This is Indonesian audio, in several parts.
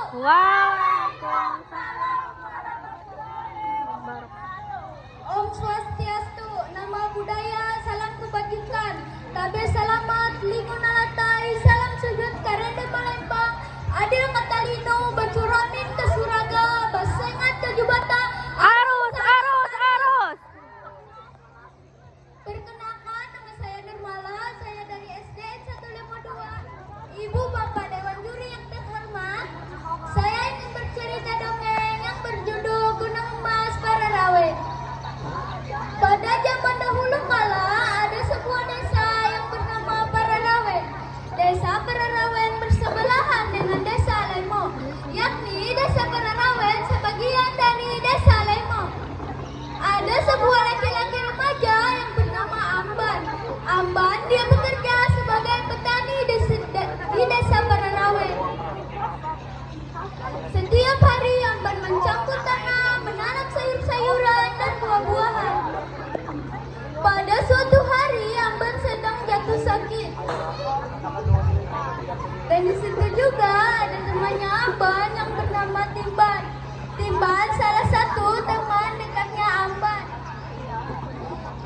Om Swastiastu, nama budaya, salam kebajikan. Tabe selamat, lingun alatai, salam sujud karende Palembang. Adil katalino, bacuramin ke Suraga, basengat ke Jubata. Arus. Perkenalkan, nama saya Nurmala, saya dari SD 152. Ibu Bapak Dewan Juri yang terhormat, saya ingin bercerita dongeng yang berjudul Gunung Emas Pararawe. Pada zaman dahulu kala ada sebuah desa yang bernama Pararawe. Desa Pararawe bersebelahan dengan desa Lemo, yakni desa Pararawe sebagian dari desa Lemo. Ada sebuah laki-laki remaja yang bernama Amban. Amban dia bekerja sebagai petani di desa Pararawe. Setiap hari Amban mencangkul tanah, menanam sayur-sayuran dan buah-buahan. Pada suatu hari Amban sedang jatuh sakit. Dan di situ juga ada temannya Amban yang bernama Timban. Timban salah satu teman dekatnya Amban.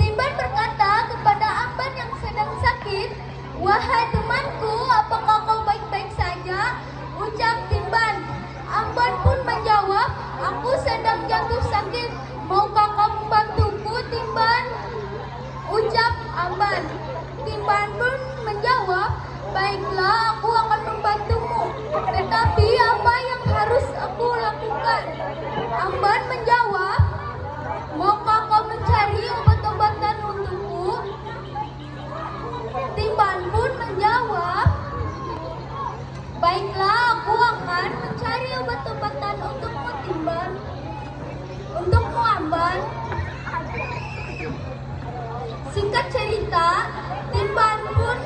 Timban berkata kepada Amban yang sedang sakit, "Wahai temanku, apakah kau baik-baik saja?" Ucap Timban. Amban pun menjawab, "Aku sedang jatuh sakit. Maukah kau membantuku, Timban?" Ucap Amban. Timban pun menjawab, "Baiklah, aku akan membantumu. Tetapi apa yang harus aku lakukan?" Amban menjawab, "Maukah kau mencari obat-obatan untukku?" Timban pun menjawab, "Baiklah, aku akan mencari obat-obatan untukmu, Timban. Untukmu, Amban." Singkat cerita, Timban pun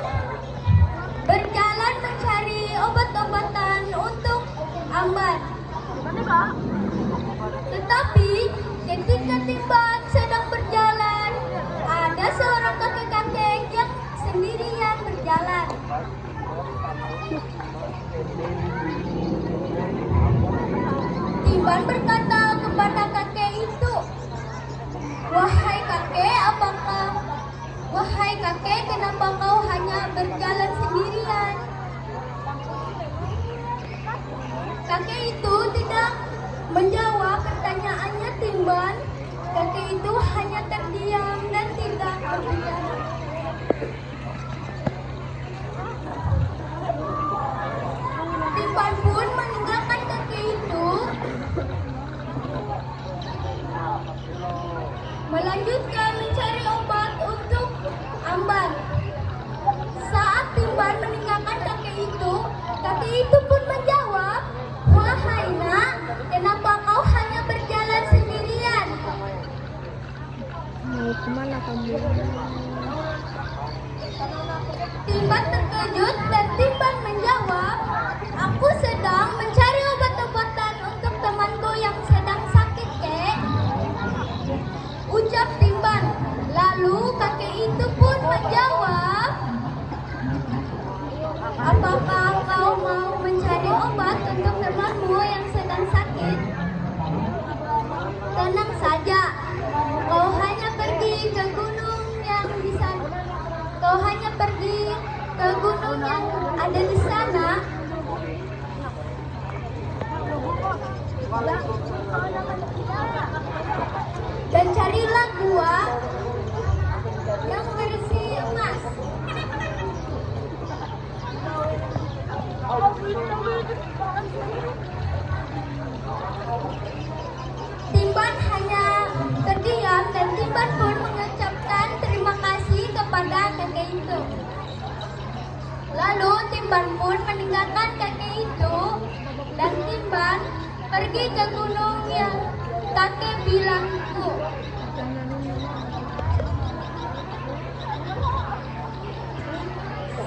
berjalan mencari obat-obatan untuk Amban. Tetapi ketika Timban sedang berjalan, ada seorang kakek-kakek yang sendirian berjalan. Timban berkata kepada kakek itu, Wahai kakek, kenapa kau hanya berjalan sendirian?" Kakek itu tidak menjawab pertanyaannya Timban. Kakek itu hanya terdiam dan tidak berbicara. Timban pun meninggalkan kakek itu, melanjutkan mencari obat untuk Amban. Saat Timban meninggalkan kakek itu pun menjawab, "Wahai nak, kenapa kau hanya berjalan sendirian?" Mau kemana kamu? Timban terkejut dan Timban menjawab, "Aku sedang mencari obat-obatan untuk temanku yang sedang sakit, kek." Ucap Timban. Lalu kakek itu pun menjawab, "Apakah kau mau mencari obat untuk temanmu yang sedang sakit? Tenang saja, kau hanya pergi ke gunung yang di sana. Kau hanya pergi ke gunung yang ada di sana. Dan carilah gua yang berisi emas." Timban hanya terdiam dan Timban pun mengucapkan terima kasih kepada kakek itu. Lalu Timban pun meninggalkan kakek itu dan Timban pergi ke gunung yang kakek bilang itu.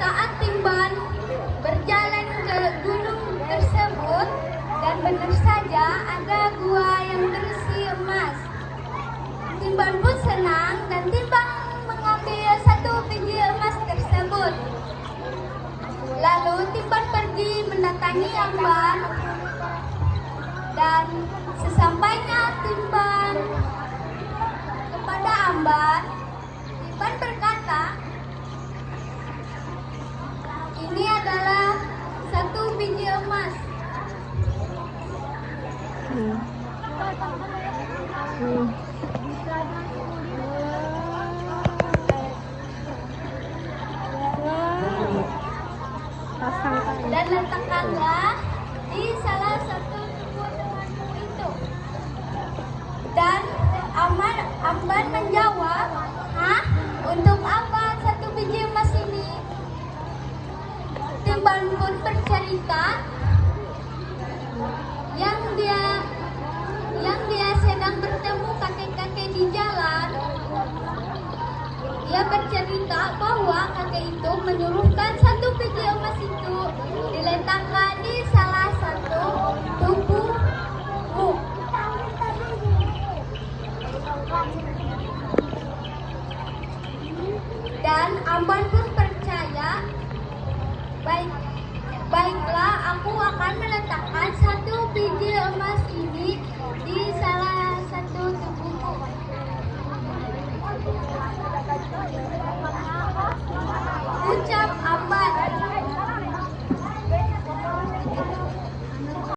Saat Timban berjalan ke gunung tersebut, dan benar saja ada gua yang berisi emas. Timban pun senang dan Timban mengambil satu biji emas tersebut. Lalu Timban pergi mendatangi Amban Dan sesampainya Timban kepada Amban, Timban berkata, ini adalah satu biji emas. Dan letakkanlah di salah satu tubuh temanmu itu. Dan Amban menjawab, hah? Untuk apa satu biji emas ini? Timban pun bercerita yang dia sedang bertemu kakek-kakek di jalan. Dia bercerita bahwa kakek itu menyuruhkan satu biji emas itu diletakkan di salah satu tubuhmu. Dan Amban pun percaya, baiklah aku akan meletakkan satu